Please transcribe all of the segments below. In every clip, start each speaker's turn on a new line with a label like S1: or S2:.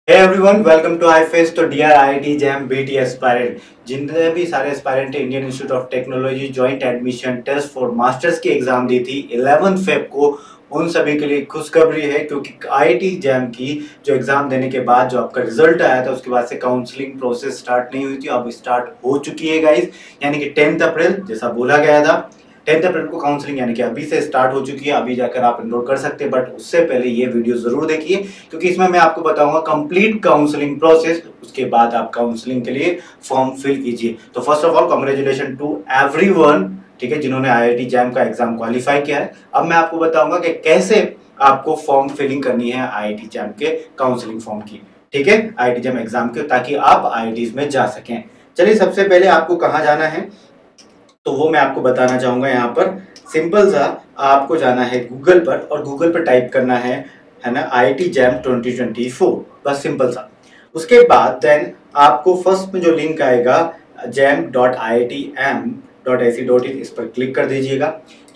S1: Hey everyone, welcome to iFest। तो dear IIT JAM BT aspirant, जितने भी सारे aspirant Indian Institute of Technology joint admission test for masters की exam दी थी 11 फेब को, उन सभी के लिए खुशखबरी है क्योंकि आईआईटी जैम की जो एग्जाम देने के बाद जो आपका रिजल्ट आया था उसके बाद से काउंसलिंग प्रोसेस स्टार्ट नहीं हुई थी, अब स्टार्ट हो चुकी है गाइस। यानी कि 10 अप्रैल जैसा बोला गया था 10 अप्रैल को काउंसलिंग यानी कि अभी से स्टार्ट हो चुकी है। अभी जाकर आप एनरोल कर सकते हैं, बट उससे पहले ये वीडियो जरूर देखिए क्योंकि इसमें मैं आपको बताऊंगा कंप्लीट काउंसलिंग प्रोसेस। उसके बाद आप काउंसलिंग के लिए फॉर्म फिल कीजिए। तो first of all congratulation to everyone, ठीक है, जिन्होंने आईआईटी जैम का एग्जाम क्वालिफाई किया है। अब मैं आपको बताऊंगा कि कैसे आपको फॉर्म फिलिंग करनी है आईआईटी जैम के काउंसलिंग फॉर्म की, ठीक है, आईआईटी जैम एग्जाम के, ताकि आप आईआईटीज में जा सकें। चलिए, सबसे पहले आपको कहाँ जाना है तो वो मैं आपको बताना चाहूंगा। यहाँ पर सिंपल सा आपको जाना है गूगल पर और गूगल पर टाइप करना है ना, आईआईटी जैम 2024, बस सिंपल सा। उसके बाद देन आपको फर्स्ट में जो लिंक आएगा jam.iitm.ac.in, इस पर क्लिक कर दीजिएगा।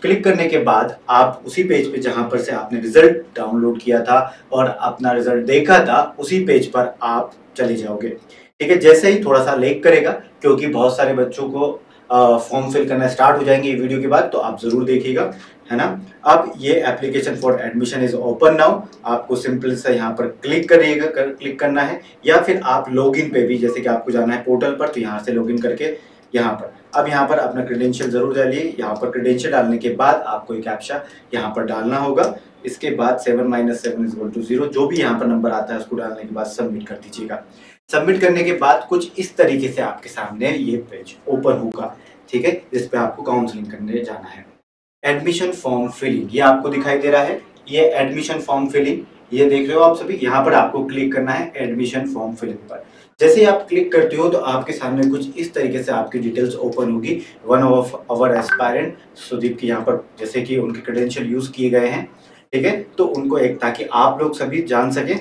S1: क्लिक करने के बाद आप उसी पेज पे जहां पर से आपने रिजल्ट डाउनलोड किया था और अपना रिजल्ट देखा था उसी पेज पर आप चले जाओगे, ठीक है। जैसे ही थोड़ा सा लेट करेगा क्योंकि बहुत सारे बच्चों को फॉर्म फिल करना स्टार्ट हो जाएंगे ये वीडियो के बाद, तो आप जरूर देखिएगा, है ना। अब ये application for admission is open now. आपको सिंपल से यहाँ पर क्लिक करिएगा, क्लिक करना है, या फिर आप लॉगिन पे भी, जैसे कि आपको जाना है पोर्टल पर, तो यहाँ से लॉगिन करके यहाँ पर अब यहाँ पर अपना क्रेडेंशियल जरूर डालिए। यहाँ पर क्रेडेंशियल डालने के बाद आपको एक कैप्चा यहाँ पर डालना होगा। इसके बाद 7 - 7 = 0, जो भी यहाँ पर नंबर आता है उसको डालने के बाद सबमिट कर दीजिएगा। सबमिट करने के बाद कुछ इस तरीके से आपके सामने ये पेज ओपन होगा, ठीक है, जिस पे आपको काउंसलिंग करने जाना है। एडमिशन फॉर्म फिलिंग ये आपको दिखाई दे रहा है, ये एडमिशन फॉर्म फिलिंग, ये देख रहे हो आप सभी। यहाँ पर आपको क्लिक करना है एडमिशन फॉर्म फिलिंग पर। जैसे ही आप क्लिक करते हो तो आपके सामने कुछ इस तरीके से आपकी डिटेल्स ओपन होगी। One of our aspirant Sudeep की यहाँ पर जैसे कि उनके क्रेडेंशियल यूज किए गए हैं, ठीक है, तो उनको एक, ताकि आप लोग सभी जान सके,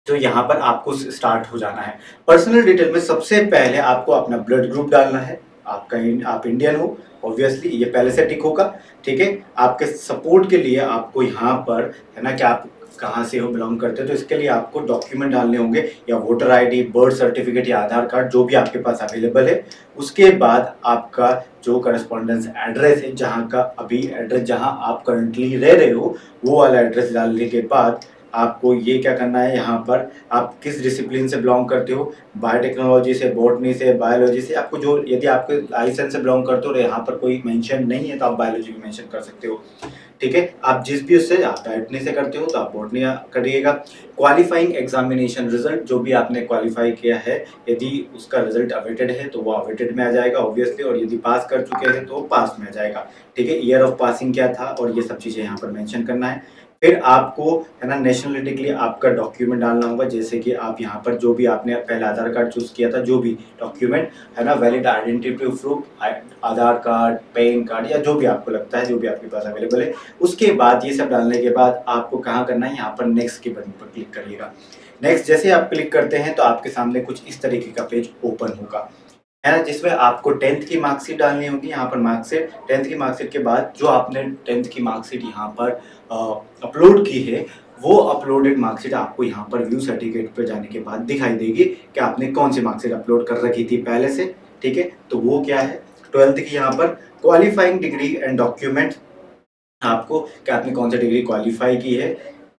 S1: तो यहाँ पर आपको स्टार्ट हो जाना है। पर्सनल डिटेल में सबसे पहले आपको अपना ब्लड ग्रुप डालना है। आप इंडियन हो, ऑब्वियसली ये पहले से टिक होगा, ठीक है। आपके सपोर्ट के लिए आपको यहाँ पर, है ना, कि आप कहाँ से हो, बिलोंग करते हो, तो इसके लिए आपको डॉक्यूमेंट डालने होंगे, या वोटर आईडी, बर्थ सर्टिफिकेट या आधार कार्ड, जो भी आपके पास अवेलेबल है। उसके बाद आपका जो करस्पॉन्डेंस एड्रेस है, जहाँ का अभी एड्रेस जहाँ आप करंटली रह रहे हो, वो वाला एड्रेस डालने के बाद आपको ये क्या करना है, यहाँ पर आप किस डिसिप्लिन से बिलोंग करते हो, बायोटेक्नोलॉजी से, बॉटनी से, बायोलॉजी से, आपको जो, यदि आपके लाइसेंस से बिलोंग करते हो और यहाँ पर कोई मेंशन नहीं है तो आप बायोलॉजी भी मेंशन कर सकते हो, ठीक है। आप जिस भी उससे, आप बॉटनी से करते हो तो आप बॉटनी करिएगा। क्वालिफाइंग एग्जामिनेशन रिजल्ट, जो भी आपने क्वालिफाई किया है, यदि उसका रिजल्ट अवेटेड है तो वो अवेटेड में आ जाएगा ऑब्वियसली, और यदि पास कर चुके हैं तो पास में आ जाएगा, ठीक है। ईयर ऑफ पासिंग क्या था और ये सब चीज़ें यहाँ पर मेंशन करना है। फिर आपको, है ना, नेशनलिटी के लिए आपका डॉक्यूमेंट डालना होगा, जैसे कि आप यहाँ पर जो भी आपने पहले आधार कार्ड चूज किया था, जो भी डॉक्यूमेंट, है ना, वैलिड आइडेंटिटी प्रूफ, आधार कार्ड, पैन कार्ड, या जो भी आपको लगता है, जो भी आपके पास अवेलेबल है। उसके बाद ये सब डालने के बाद आपको कहाँ करना है, यहाँ पर नेक्स्ट के बटन पर क्लिक करिएगा। नेक्स्ट जैसे आप क्लिक करते हैं तो आपके सामने कुछ इस तरीके का पेज ओपन होगा, है ना, जिसमें आपको 10th की मार्कशीट डालनी होगी। यहाँ पर मार्कशीट, 10th की मार्कशीट के बाद जो आपने 10th की मार्कशीट यहाँ पर अपलोड की है, वो अपलोडेड मार्कशीट आपको यहाँ पर व्यू सर्टिफिकेट पर जाने के बाद दिखाई देगी कि आपने कौन सी मार्कशीट अपलोड कर रखी थी पहले से, ठीक है। तो वो क्या है, 12th की यहाँ पर क्वालिफाइंग डिग्री एंड डॉक्यूमेंट, आपको कि आपने कौन सी डिग्री क्वालिफाई की है,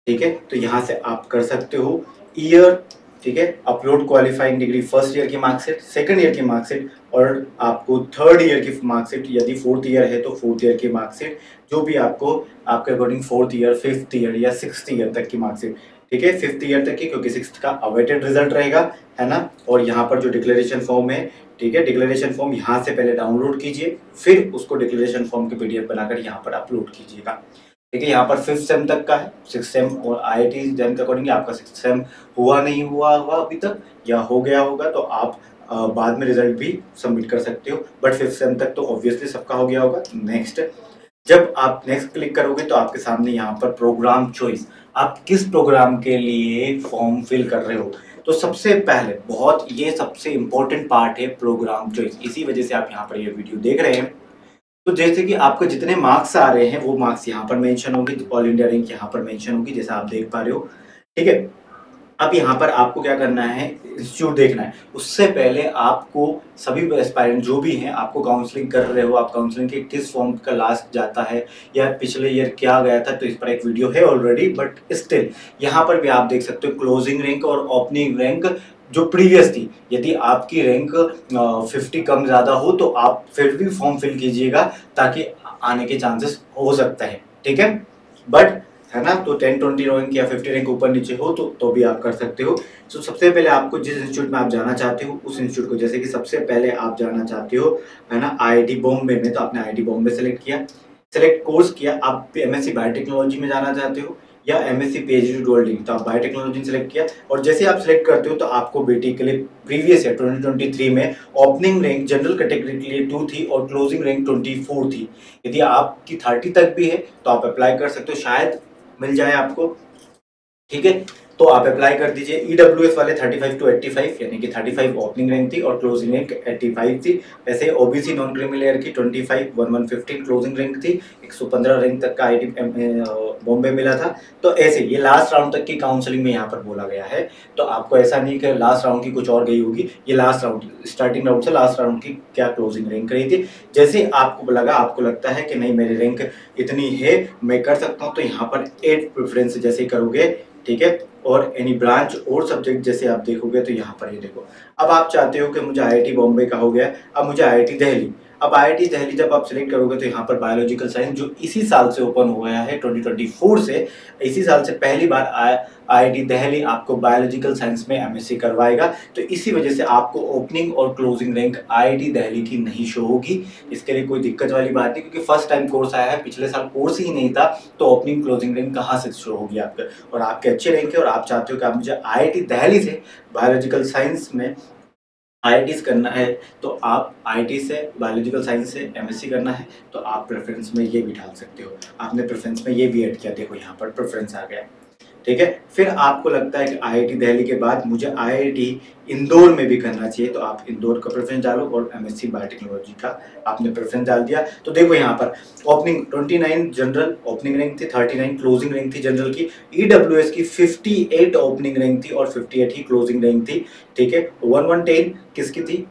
S1: ठीक है। तो यहाँ से आप कर सकते हो ईयर, ठीक है, upload qualifying degree, first year की मार्कशीट, सेकंड ईयर की मार्कशीट, और आपको थर्ड ईयर की मार्कशीट, यदि फोर्थ ईयर है तो फोर्थ ईयर की मार्कशीट, जो भी आपको आपके according fourth year, fifth year या सिक्स्थ ईयर तक की मार्कशीट, ठीक है, फिफ्थ ईयर तक की, क्योंकि सिक्स्थ का अवेटेड रिजल्ट रहेगा, है ना। और यहाँ पर जो डिक्लेरेशन फॉर्म है, ठीक है, डिक्लेरेशन फॉर्म यहाँ से पहले डाउनलोड कीजिए, फिर उसको डिक्लेरेशन फॉर्म की पीडीएफ बनाकर यहाँ पर अपलोड कीजिएगा, ठीक है। यहाँ पर 5th सेम तक का है, 6th सेम, और आईआईटी जैम के अकॉर्डिंग आपका 6th सेम हुआ नहीं हुआ होगा अभी तक, या हो गया होगा तो आप बाद में रिजल्ट भी सबमिट कर सकते हो, बट 5th सेम तक तो ऑब्वियसली सबका हो गया होगा। नेक्स्ट, जब आप नेक्स्ट क्लिक करोगे तो आपके सामने यहाँ पर प्रोग्राम चॉइस, आप किस प्रोग्राम के लिए फॉर्म फिल कर रहे हो। तो सबसे पहले, बहुत ये सबसे इंपॉर्टेंट पार्ट है प्रोग्राम चॉइस, इसी वजह से आप यहाँ पर ये वीडियो देख रहे हैं। तो जैसे कि आपको जितने मार्क्स आ रहे हैं वो मार्क्स यहाँ पर मेंशन होंगे, ऑल इंडिया रैंक यहाँ पर मेंशन होगी, जैसा आप देख पा रहे हो, ठीक है। अब यहाँ पर आपको क्या करना है, इंस्टीट्यूट देखना है। उससे पहले आपको सभी एस्पायरेंट जो भी हैं, आपको काउंसलिंग कर रहे हो, आप काउंसलिंग के किस फॉर्म का लास्ट जाता है या पिछले ईयर क्या गया था, तो इस पर एक वीडियो है ऑलरेडी, बट स्टिल यहाँ पर भी आप देख सकते हो क्लोजिंग रैंक और ओपनिंग रैंक जो प्रीवियस थी। यदि आपकी रैंक 50 कम ज़्यादा हो तो आप फिर भी फॉर्म फिल कीजिएगा, ताकि आने के चांसेस हो सकता है, ठीक है। बट है ना, तो 10-20 रैंक या 50 रैंक ऊपर नीचे हो तो भी आप कर सकते हो। तो सबसे पहले आपको जिस इंस्टीट्यूट में आप जाना चाहते हो उस इंस्टीट्यूट को, जैसे कि सबसे पहले आप जाना चाहते हो है ना आईआईटी बॉम्बे में, तो आपने आईआईटी बॉम्बे सेलेक्ट किया, सेलेक्ट कोर्स किया। आप एमएससी बायोटेक्नोलॉजी में जाना चाहते हो या एमएससी पीएचडी डुअल डिग्री, तो आप बायोटेक्नोलॉजी सेलेक्ट किया। और जैसे आप सेलेक्ट करते हो तो आपको बेटी के लिए प्रीवियस ईयर 2023 में ओपनिंग रैंक जनरल कैटेगरी के लिए 2 थी और क्लोजिंग रैंक 24 थी। यदि आपकी 30 तक भी है तो आप अप्लाई कर सकते हो, शायद मिल जाए आपको, ठीक है। तो आप अप्लाई कर दीजिए। ईडब्ल्यूएस वाले 35 टू 85 यानी कि 35 ओपनिंग रैंक थी और क्लोजिंग रैंक 85 थी। वैसे ओबीसी नॉन क्रीमी लेयर की 25 1115 क्लोजिंग रैंक थी, 115 रैंक तक का आईटी बॉम्बे मिला था। तो ऐसे ये लास्ट राउंड तक की काउंसलिंग में यहाँ पर बोला गया है। तो आपको ऐसा नहीं कि लास्ट राउंड की कुछ और गई होगी, ये लास्ट राउंड, स्टार्टिंग राउंड से लास्ट राउंड की क्या क्लोजिंग रैंक रही थी। जैसे आपको लगा, आपको लगता है कि नहीं मेरी रैंक इतनी है मैं कर सकता हूँ, तो यहाँ पर 8 प्रेफरेंस जैसे करोगे, ठीक है। और एनी ब्रांच और सब्जेक्ट जैसे आप देखोगे तो यहाँ पर ये देखो, अब आप चाहते हो कि मुझे आईआईटी बॉम्बे का हो गया, अब मुझे आईआईटी दिल्ली। अब आईआईटी दिल्ली जब आप सिलेक्ट करोगे तो यहाँ पर बायोलॉजिकल साइंस जो इसी साल से ओपन हुआ है 2024 से, इसी साल से पहली बार आईआईटी दिल्ली आपको बायोलॉजिकल साइंस में एमएससी करवाएगा। तो इसी वजह से आपको ओपनिंग और क्लोजिंग रैंक आईआईटी दिल्ली की नहीं शो होगी। इसके लिए कोई दिक्कत वाली बात नहीं, क्योंकि फर्स्ट टाइम कोर्स आया है, पिछले साल कोर्स ही नहीं था, तो ओपनिंग क्लोजिंग रैंक कहाँ से शो होगी आपका। और आपके अच्छे रैंक है और आप चाहते हो कि आप मुझे आईआईटी दिल्ली से बायोलॉजिकल साइंस में आईआईटीज करना है, तो आप आईआईटी से बायोलॉजिकल साइंस से एमएससी करना है, तो आप प्रेफरेंस में ये भी डाल सकते हो। आपने प्रेफरेंस में ये भी ऐड किया, देखो यहाँ पर प्रेफरेंस आ गया, ठीक है। फिर आपको लगता है कि आईआईटी दिल्ली के बाद मुझे आईआईटी इंदौर में भी करना चाहिए, तो आप इंदौर का प्रेफरेंस डालो और एमएससी बायोटेक्नोलॉजी का आपने प्रेफरेंस डाल दिया। तो देखो यहाँ पर ओपनिंग 29 जनरल ओपनिंग रैंक थी, 39 क्लोजिंग रैंक थी जनरल की। ईडब्ल्यूएस की 58 ओपनिंग रैंक थी और 58 ही क्लोजिंग रैंक थी, ठीक है। 110 किसकी थी,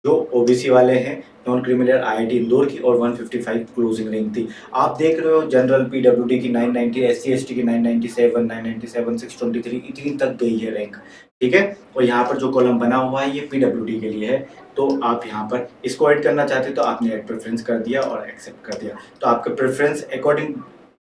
S1: जो ओबीसी वाले हैं, नॉन क्रिमिनल आईआईटी इंदौर की, और 155 क्लोजिंग रैंक थी। आप देख रहे हो जनरल पीडब्ल्यूडी की 990, एससी एसटी की 997, 997, 623 इतनी तक गई है रैंक, ठीक है। और यहाँ पर जो कॉलम बना हुआ है ये पीडब्ल्यूडी के लिए है, तो आप यहाँ पर इसको ऐड करना चाहते हो तो आपने ऐड प्रेफरेंस कर दिया और एक्सेप्ट कर दिया, तो आपका प्रेफरेंस अकॉर्डिंग,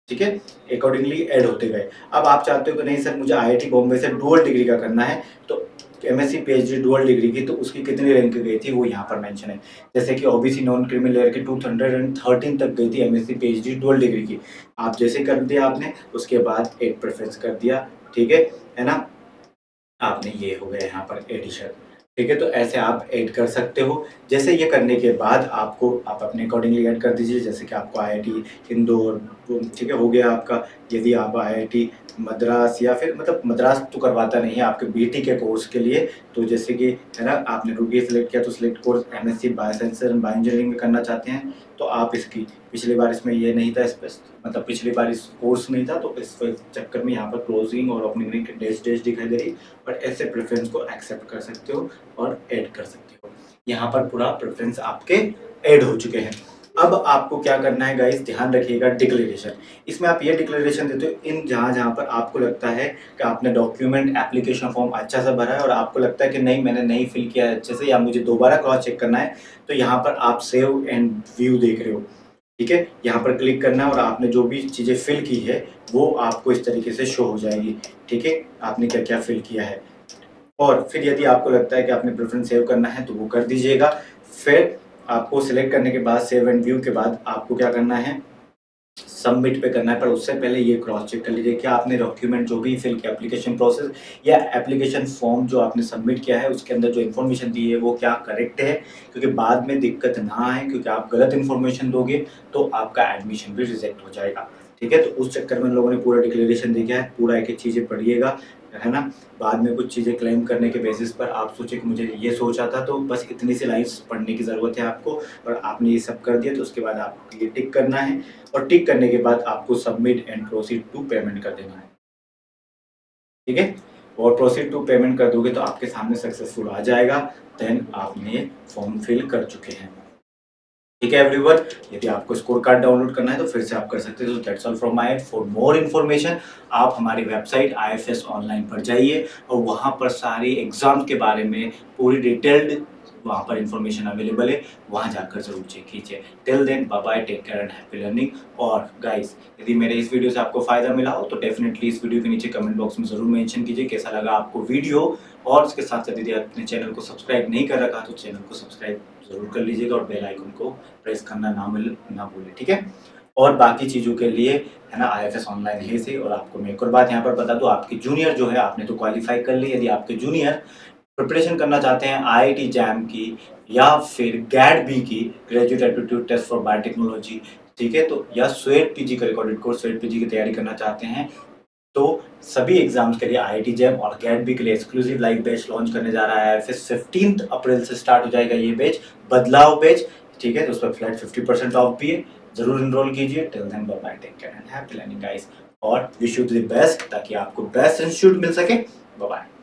S1: ठीक है, अकॉर्डिंगली ऐड होते गए। अब आप चाहते हो कि नहीं सर मुझे आईआईटी बॉम्बे से डुअल डिग्री का करना है, तो एमएससी पीएचडी डुअल डिग्री की, तो उसकी कितनी रैंक गई थी वो यहाँ पर मेंशन है। जैसे कि ओबीसी नॉन क्रीमी लेयर की 213 तक गई थी एमएससी पीएचडी डुअल डिग्री की। आप जैसे कर दिया आपने, उसके बाद एक प्रेफरेंस कर दिया, ठीक है ना। आपने ये हो गया यहाँ पर एडिशन, ठीक है। तो ऐसे आप ऐड कर सकते हो। जैसे ये करने के बाद आपको आप अपने अकॉर्डिंगली ऐड कर दीजिए, जैसे कि आपको आईआईटी इंदौर, ठीक है, हो गया आपका। यदि आप आईआईटी मद्रास या फिर मतलब मद्रास तो करवाता नहीं है आपके बीटी के कोर्स के लिए, तो जैसे कि है ना आपने रूबी सेलेक्ट किया तो select course MSc bioscience and bio engineering में करना चाहते हैं, तो आप इसकी पिछली बार इसमें ये नहीं था, मतलब पिछली बार इस कोर्स नहीं था, तो इस चक्कर में यहाँ पर क्लोजिंग और ओपनिंग रैंक डैश डैश दिखाई दे रही, बट ऐसे प्रेफरेंस को एक्सेप्ट कर सकते हो और ऐड कर सकते हो। यहाँ पर पूरा प्रेफरेंस आपके ऐड हो चुके हैं। अब आपको क्या करना है गाइस, ध्यान रखिएगा डिक्लेरेशन। इसमें आप ये डिक्लेरेशन देते हो इन जहाँ पर आपको लगता है कि आपने डॉक्यूमेंट एप्लीकेशन फॉर्म अच्छा सा भरा है और आपको लगता है कि नहीं मैंने नहीं फिल किया है अच्छे से, या मुझे दोबारा क्रॉस चेक करना है, तो यहाँ पर आप सेव एंड व्यू देख रहे हो, ठीक है। यहाँ पर क्लिक करना है और आपने जो भी चीज़ें फिल की है वो आपको इस तरीके से शो हो जाएगी, ठीक है, आपने क्या क्या फिल किया है। और फिर यदि आपको लगता है कि आपने प्रेफरेंस सेव करना है तो वो कर दीजिएगा। फिर आपको सिलेक्ट करने के बाद सेव एंड व्यू के बाद आपको क्या करना है, सबमिट पे करना है। पर उससे पहले ये क्रॉस चेक कर लीजिए कि आपने डॉक्यूमेंट जो भी फिल किया, एप्लीकेशन प्रोसेस या एप्लीकेशन फॉर्म जो आपने सबमिट किया है उसके अंदर जो इन्फॉर्मेशन दी है वो क्या करेक्ट है, क्योंकि बाद में दिक्कत ना आए, क्योंकि आप गलत इन्फॉर्मेशन दोगे तो आपका एडमिशन भी रिजेक्ट हो जाएगा, ठीक है। तो उस चक्कर में लोगों ने पूरा डिक्लेरेशन देखा है, पूरा एक एक चीज़ें पढ़िएगा, है ना। बाद में कुछ चीज़ें क्लेम करने के बेसिस पर आप सोचे कि मुझे ये सोचा था, तो बस इतनी सी लाइन्स पढ़ने की ज़रूरत है आपको, और आपने ये सब कर दिया तो उसके बाद आपको ये टिक करना है, और टिक करने के बाद आपको submit and proceed to payment कर देना है, ठीक है। और प्रोसीड टू पेमेंट कर दोगे तो आपके सामने सक्सेसफुल आ जाएगा, देन आपने फॉर्म फिल कर चुके हैं। ठीक है एवरीवन, यदि आपको स्कोर कार्ड डाउनलोड करना है तो फिर से आप कर सकते हो। तो that's all from my and. For more information आप हमारी वेबसाइट IFS ऑनलाइन पर जाइए और वहाँ पर सारी एग्जाम के बारे में पूरी डिटेल्ड वहाँ पर इंफॉर्मेशन अवेलेबल है, वहाँ जाकर जरूर चेक कीजिए। Till then bye bye, take care and happy learning. और गाइस, यदि मेरे इस वीडियो से आपको फायदा मिला हो तो डेफिनेटली इस वीडियो के नीचे कमेंट बॉक्स में जरूर मेंशन कीजिए कैसा लगा आपको वीडियो। और उसके साथ साथ यदि अपने चैनल को सब्सक्राइब नहीं कर रखा तो चैनल को सब्सक्राइब जरूर कर लीजिएगा और बेल आइकन को प्रेस करना ना भूलें, ठीक है। और बाकी चीज़ों के लिए है ना IFS ऑनलाइन है से। और आपको मैं एक और बात यहाँ पर बता दूँ, आपके जूनियर जो है आपने तो क्वालिफाई कर ली, यदि आपके जूनियर प्रिपरेशन करना चाहते हैं IIT जैम की या फिर GAT-B की, graduate aptitude test for biotechnology, ठीक है, तो या स्वेट PG का रिकॉर्डेड कोर्स स्वेट PG की तैयारी करना चाहते हैं तो सभी एग्जाम्स के लिए IIT जैम और GAT-B के लिए एक्सक्लूसिव लाइव बैच लॉन्च करने जा रहा है IFS। 15 अप्रैल से स्टार्ट हो जाएगा ये बैच, बदलाव बैच, ठीक है। तो उस पर फ्लैट 50% ऑफ भी है, जरूर एनरोल कीजिए। Till then bye bye, take care and happy learning guys, और विश यू द बेस्ट ताकि आपको बेस्ट इंस्टीट्यूट मिल सके। Bye bye.